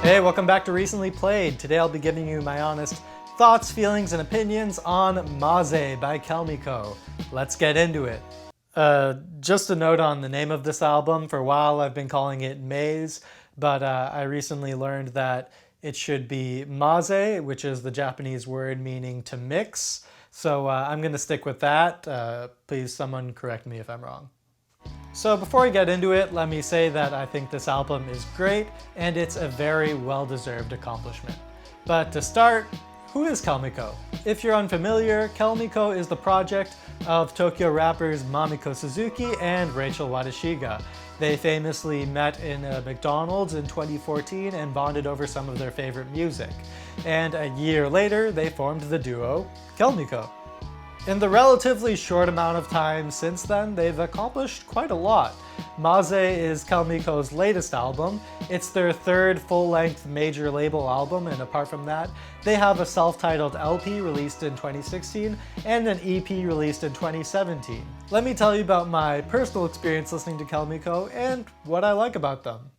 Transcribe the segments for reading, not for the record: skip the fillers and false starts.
Hey, welcome back to Recently Played. Today I'll be giving you my honest thoughts, feelings, and opinions on Maze by Chelmico. Let's get into it. Just a note on the name of this album. For a while I've been calling it Maze, but I recently learned that it should be Maze, which is the Japanese word meaning to mix. So I'm going to stick with that. Please someone correct me if I'm wrong. So before I get into it, let me say that I think this album is great and it's a very well-deserved accomplishment. But to start, who is Chelmico? If you're unfamiliar, Chelmico is the project of Tokyo rappers Mamiko Suzuki and Rachel Wadashiga. They famously met in a McDonald's in 2014 and bonded over some of their favorite music. And a year later, they formed the duo Chelmico. In the relatively short amount of time since then, they've accomplished quite a lot. Maze is Chelmico's latest album. It's their third full-length major label album, and apart from that, they have a self-titled LP released in 2016 and an EP released in 2017. Let me tell you about my personal experience listening to Chelmico and what I like about them.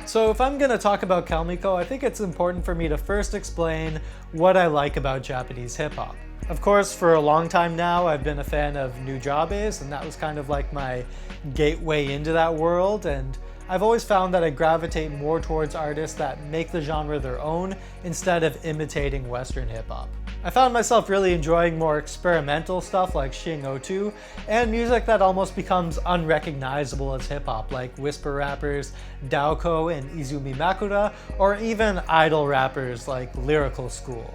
So if I'm going to talk about Chelmico, I think it's important for me to first explain what I like about Japanese hip-hop. Of course, for a long time now, I've been a fan of Nujabes, and that was kind of like my gateway into that world, and I've always found that I gravitate more towards artists that make the genre their own instead of imitating Western hip-hop. I found myself really enjoying more experimental stuff like Shing 02 and music that almost becomes unrecognizable as hip-hop, like whisper rappers Daoko and Izumi Makura, or even idol rappers like Lyrical School.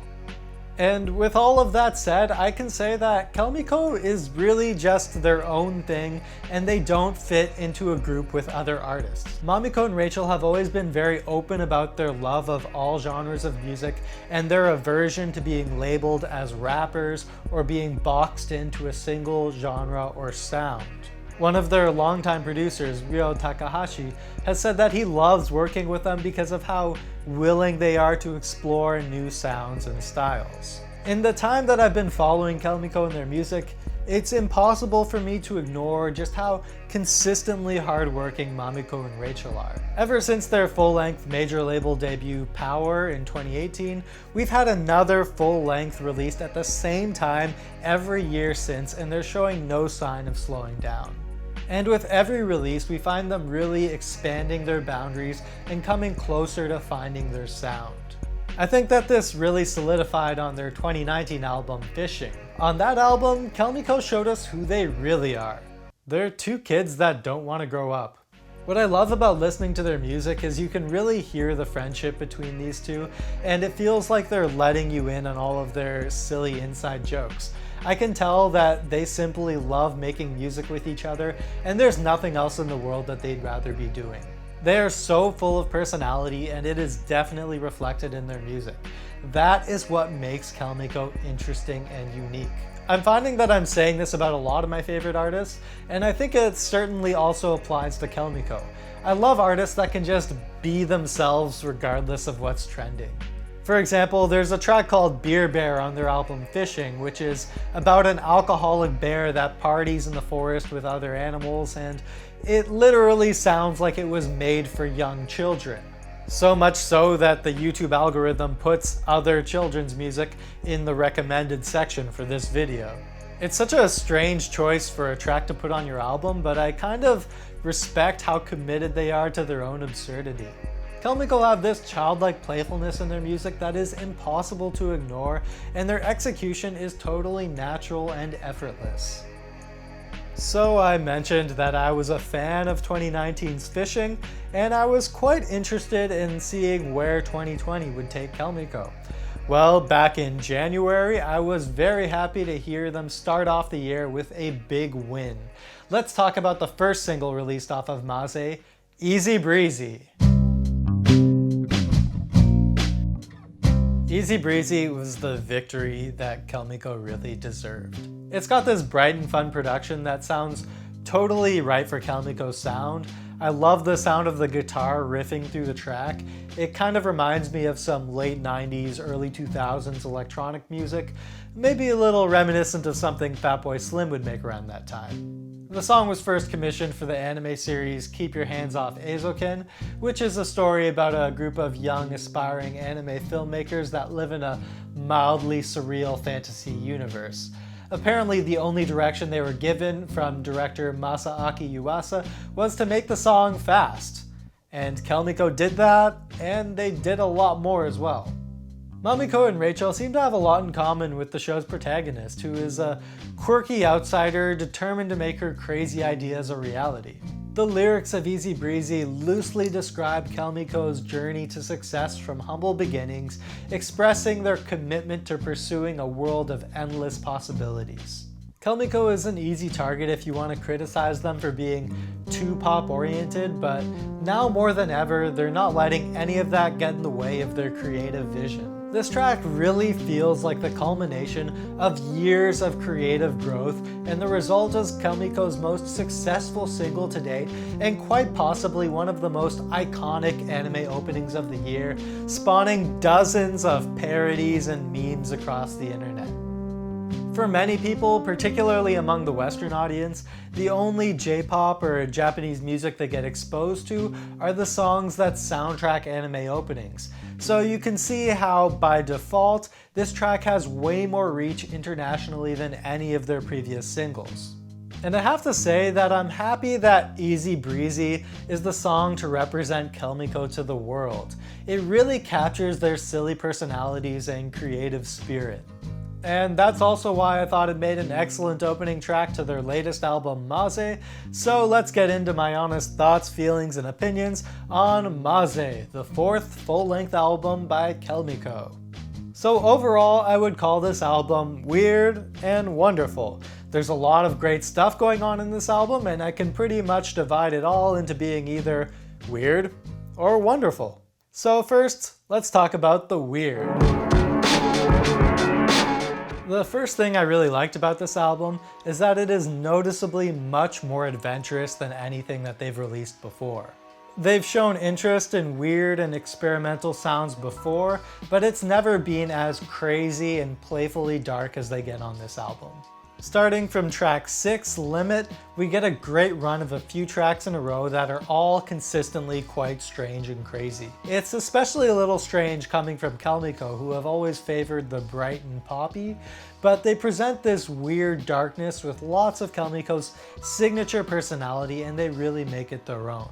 And with all of that said, I can say that Chelmico is really just their own thing and they don't fit into a group with other artists. Mamiko and Rachel have always been very open about their love of all genres of music and their aversion to being labeled as rappers or being boxed into a single genre or sound. One of their longtime producers, Ryo Takahashi, has said that he loves working with them because of how willing they are to explore new sounds and styles. In the time that I've been following Chelmico and their music, it's impossible for me to ignore just how consistently hardworking Mamiko and Rachel are. Ever since their full-length major label debut Power in 2018, we've had another full-length released at the same time every year since, and they're showing no sign of slowing down. And with every release, we find them really expanding their boundaries and coming closer to finding their sound. I think that this really solidified on their 2019 album, Fishing. On that album, Chelmico showed us who they really are. They're two kids that don't want to grow up. What I love about listening to their music is you can really hear the friendship between these two, and it feels like they're letting you in on all of their silly inside jokes. I can tell that they simply love making music with each other, and there's nothing else in the world that they'd rather be doing. They are so full of personality, and it is definitely reflected in their music. That is what makes Chelmico interesting and unique. I'm finding that I'm saying this about a lot of my favorite artists, and I think it certainly also applies to Chelmico. I love artists that can just be themselves regardless of what's trending. For example, there's a track called Beer Bear on their album Fishing, which is about an alcoholic bear that parties in the forest with other animals, and it literally sounds like it was made for young children. So much so that the YouTube algorithm puts other children's music in the recommended section for this video. It's such a strange choice for a track to put on your album, but I kind of respect how committed they are to their own absurdity. Chelmico have this childlike playfulness in their music that is impossible to ignore, and their execution is totally natural and effortless. So I mentioned that I was a fan of 2019's Fishing, and I was quite interested in seeing where 2020 would take Chelmico. Well, back in January, I was very happy to hear them start off the year with a big win. Let's talk about the first single released off of Maze, Easy Breezy. Easy Breezy was the victory that Chelmico really deserved. It's got this bright and fun production that sounds totally right for Chelmico's sound. I love the sound of the guitar riffing through the track. It kind of reminds me of some late 90s, early 2000s electronic music, maybe a little reminiscent of something Fatboy Slim would make around that time. The song was first commissioned for the anime series Keep Your Hands Off Eizouken, which is a story about a group of young, aspiring anime filmmakers that live in a mildly surreal fantasy universe. Apparently, the only direction they were given from director Masaaki Yuasa was to make the song fast. And Chelmico did that, and they did a lot more as well. Mamiko and Rachel seem to have a lot in common with the show's protagonist, who is a quirky outsider determined to make her crazy ideas a reality. The lyrics of Easy Breezy loosely describe Chelmico's journey to success from humble beginnings, expressing their commitment to pursuing a world of endless possibilities. Chelmico is an easy target if you want to criticize them for being too pop-oriented, but now more than ever, they're not letting any of that get in the way of their creative vision. This track really feels like the culmination of years of creative growth, and the result is Chelmico's most successful single to date, and quite possibly one of the most iconic anime openings of the year, spawning dozens of parodies and memes across the internet. For many people, particularly among the Western audience, the only J-pop or Japanese music they get exposed to are the songs that soundtrack anime openings. So you can see how, by default, this track has way more reach internationally than any of their previous singles. And I have to say that I'm happy that Easy Breezy is the song to represent Chelmico to the world. It really captures their silly personalities and creative spirit. And that's also why I thought it made an excellent opening track to their latest album, Maze. So let's get into my honest thoughts, feelings, and opinions on Maze, the fourth full-length album by Chelmico. So overall, I would call this album weird and wonderful. There's a lot of great stuff going on in this album, and I can pretty much divide it all into being either weird or wonderful. So first, let's talk about the weird. The first thing I really liked about this album is that it is noticeably much more adventurous than anything that they've released before. They've shown interest in weird and experimental sounds before, but it's never been as crazy and playfully dark as they get on this album. Starting from track 6, Limit, we get a great run of a few tracks in a row that are all consistently quite strange and crazy. It's especially a little strange coming from Chelmico, who have always favored the bright and poppy, but they present this weird darkness with lots of Chelmico's signature personality, and they really make it their own.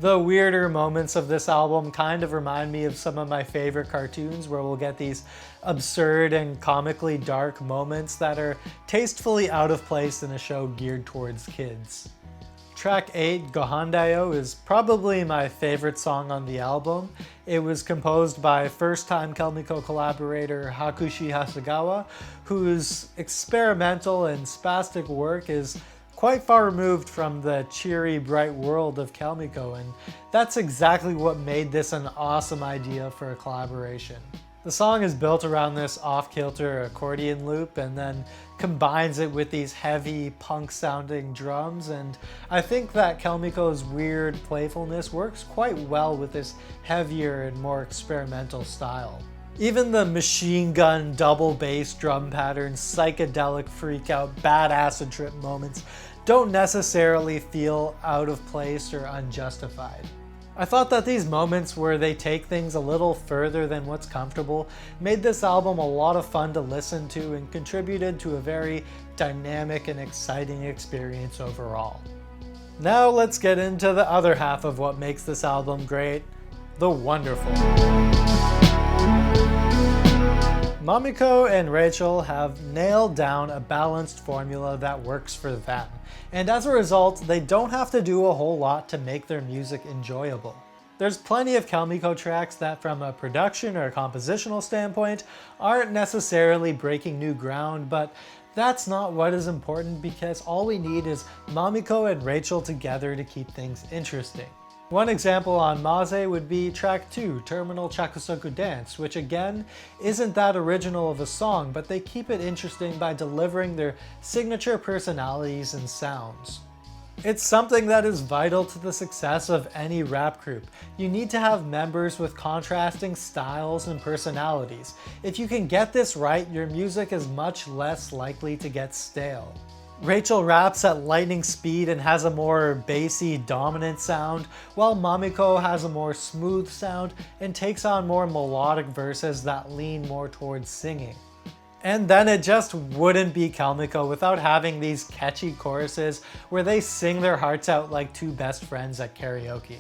The weirder moments of this album kind of remind me of some of my favorite cartoons, where we'll get these absurd and comically dark moments that are tastefully out of place in a show geared towards kids. Track 8, Gohandayo, is probably my favorite song on the album. It was composed by first-time Chelmico collaborator Hakushi Hasegawa, whose experimental and spastic work is quite far removed from the cheery, bright world of Chelmico, and that's exactly what made this an awesome idea for a collaboration. The song is built around this off-kilter accordion loop and then combines it with these heavy, punk-sounding drums, and I think that Chelmico's weird playfulness works quite well with this heavier and more experimental style. Even the machine gun double bass drum patterns, psychedelic freak-out, bad acid trip moments don't necessarily feel out of place or unjustified. I thought that these moments where they take things a little further than what's comfortable made this album a lot of fun to listen to and contributed to a very dynamic and exciting experience overall. Now let's get into the other half of what makes this album great, the wonderful. Mamiko and Rachel have nailed down a balanced formula that works for them, and as a result, they don't have to do a whole lot to make their music enjoyable. There's plenty of Chelmico tracks that, from a production or compositional standpoint, aren't necessarily breaking new ground, but that's not what is important, because all we need is Mamiko and Rachel together to keep things interesting. One example on Maze would be track 2, Terminal Chakusoku Dance, which again isn't that original of a song, but they keep it interesting by delivering their signature personalities and sounds. It's something that is vital to the success of any rap group. You need to have members with contrasting styles and personalities. If you can get this right, your music is much less likely to get stale. Rachel raps at lightning speed and has a more bassy, dominant sound, while Mamiko has a more smooth sound and takes on more melodic verses that lean more towards singing. And then it just wouldn't be Chelmico without having these catchy choruses where they sing their hearts out like two best friends at karaoke.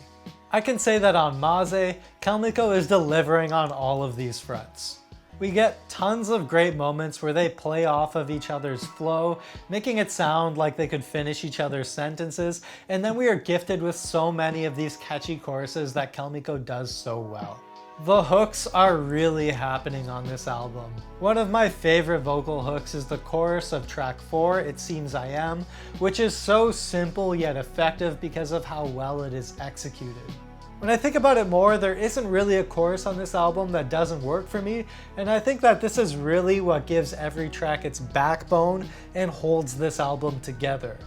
I can say that on Maze, Chelmico is delivering on all of these fronts. We get tons of great moments where they play off of each other's flow, making it sound like they could finish each other's sentences, and then we are gifted with so many of these catchy choruses that Chelmico does so well. The hooks are really happening on this album. One of my favorite vocal hooks is the chorus of track 4, It Seems I Am, which is so simple yet effective because of how well it is executed. When I think about it more, there isn't really a chorus on this album that doesn't work for me, and I think that this is really what gives every track its backbone and holds this album together.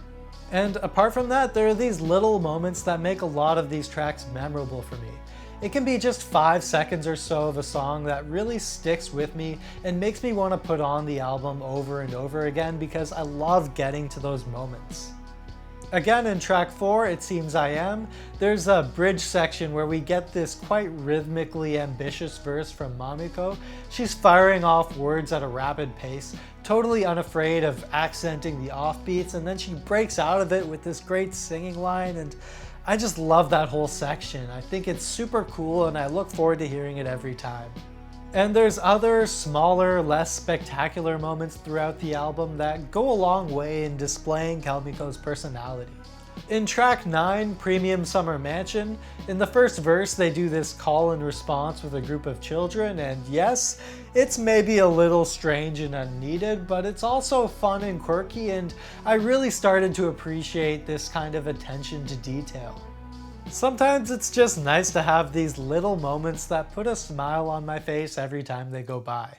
And apart from that, there are these little moments that make a lot of these tracks memorable for me. It can be just 5 seconds or so of a song that really sticks with me and makes me want to put on the album over and over again because I love getting to those moments. Again, in track 4, It Seems I Am, there's a bridge section where we get this quite rhythmically ambitious verse from Mamiko. She's firing off words at a rapid pace, totally unafraid of accenting the offbeats, and then she breaks out of it with this great singing line, and I just love that whole section. I think it's super cool and I look forward to hearing it every time. And there's other smaller, less spectacular moments throughout the album that go a long way in displaying Chelmico's personality. In track 9, Premium Summer Mansion, in the first verse they do this call and response with a group of children, and yes, it's maybe a little strange and unneeded, but it's also fun and quirky, and I really started to appreciate this kind of attention to detail. Sometimes it's just nice to have these little moments that put a smile on my face every time they go by.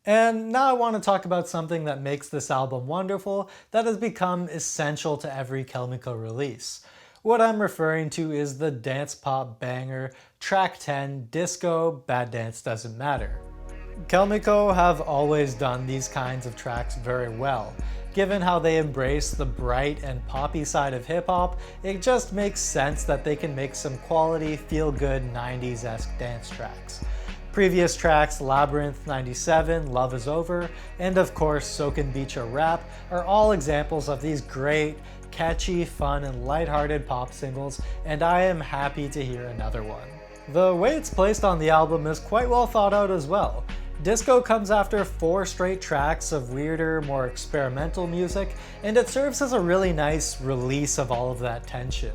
And now I want to talk about something that makes this album wonderful that has become essential to every Chelmico release. What I'm referring to is the dance pop banger, track 10, Disco, Bad Dance Doesn't Matter. Chelmico have always done these kinds of tracks very well. Given how they embrace the bright and poppy side of hip-hop, it just makes sense that they can make some quality, feel-good 90s-esque dance tracks. Previous tracks, Labyrinth 97, Love Is Over, and of course So Can Beat Your Rap, are all examples of these great, catchy, fun, and lighthearted pop singles, and I am happy to hear another one. The way it's placed on the album is quite well thought out as well. Disco comes after 4 straight tracks of weirder, more experimental music, and it serves as a really nice release of all of that tension.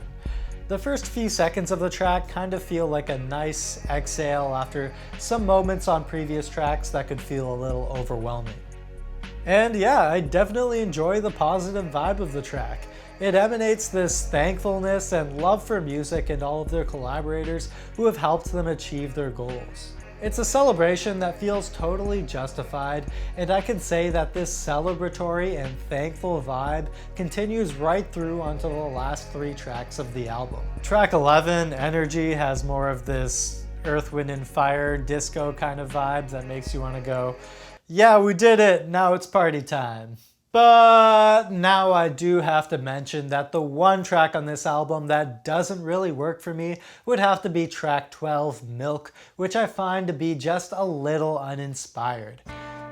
The first few seconds of the track kind of feel like a nice exhale after some moments on previous tracks that could feel a little overwhelming. And yeah, I definitely enjoy the positive vibe of the track. It emanates this thankfulness and love for music and all of their collaborators who have helped them achieve their goals. It's a celebration that feels totally justified, and I can say that this celebratory and thankful vibe continues right through until the last 3 tracks of the album. Track 11, Energy, has more of this Earth, Wind & Fire disco kind of vibe that makes you want to go, yeah, we did it, now it's party time. But now I do have to mention that the one track on this album that doesn't really work for me would have to be track 12, Milk, which I find to be just a little uninspired.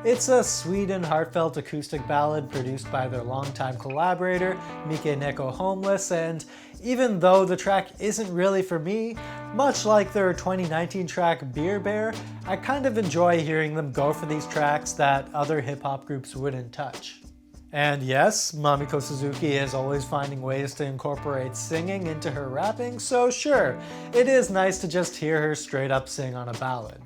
It's a sweet and heartfelt acoustic ballad produced by their longtime collaborator, Mike Neko Homeless, and even though the track isn't really for me, much like their 2019 track Beer Bear, I kind of enjoy hearing them go for these tracks that other hip-hop groups wouldn't touch. And yes, Mamiko Suzuki is always finding ways to incorporate singing into her rapping, so sure, it is nice to just hear her straight up sing on a ballad.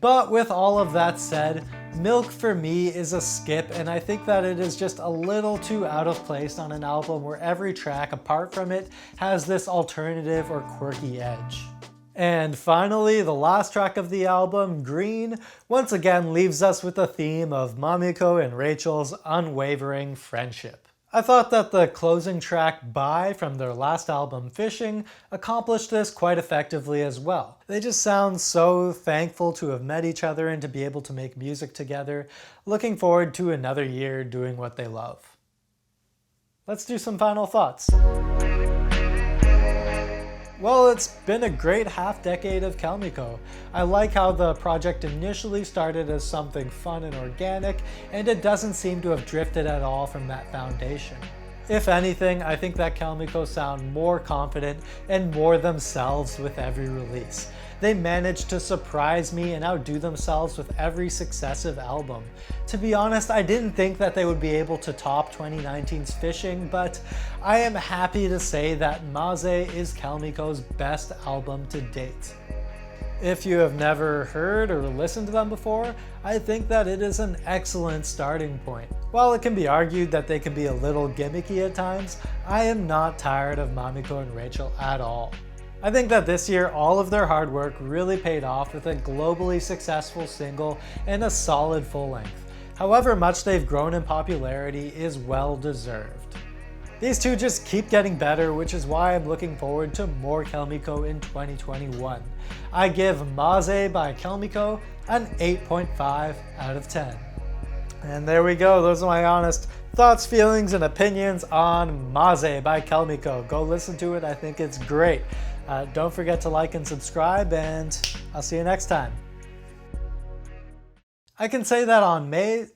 But with all of that said, Milk for me is a skip, and I think that it is just a little too out of place on an album where every track apart from it has this alternative or quirky edge. And finally, the last track of the album, Green, once again leaves us with the theme of Mamiko and Rachel's unwavering friendship. I thought that the closing track, Bye, from their last album, Fishing, accomplished this quite effectively as well. They just sound so thankful to have met each other and to be able to make music together, looking forward to another year doing what they love. let's do some final thoughts. Well, it's been a great half-decade of Chelmico. I like how the project initially started as something fun and organic, and it doesn't seem to have drifted at all from that foundation. If anything, I think that Chelmico sound more confident and more themselves with every release. They managed to surprise me and outdo themselves with every successive album. To be honest, I didn't think that they would be able to top 2019's Fishing, but I am happy to say that Maze is Chelmico's best album to date. If you have never heard or listened to them before, I think that it is an excellent starting point. While it can be argued that they can be a little gimmicky at times, I am not tired of Mamiko and Rachel at all. I think that this year all of their hard work really paid off with a globally successful single and a solid full length. However much they've grown in popularity is well deserved. These two just keep getting better, which is why I'm looking forward to more Chelmico in 2021. I give Maze by Chelmico an 8.5 out of 10. And there we go, those are my honest thoughts, feelings, and opinions on Maze by Chelmico. Go listen to it, I think it's great. Don't forget to like and subscribe, and I'll see you next time. I can say that on May...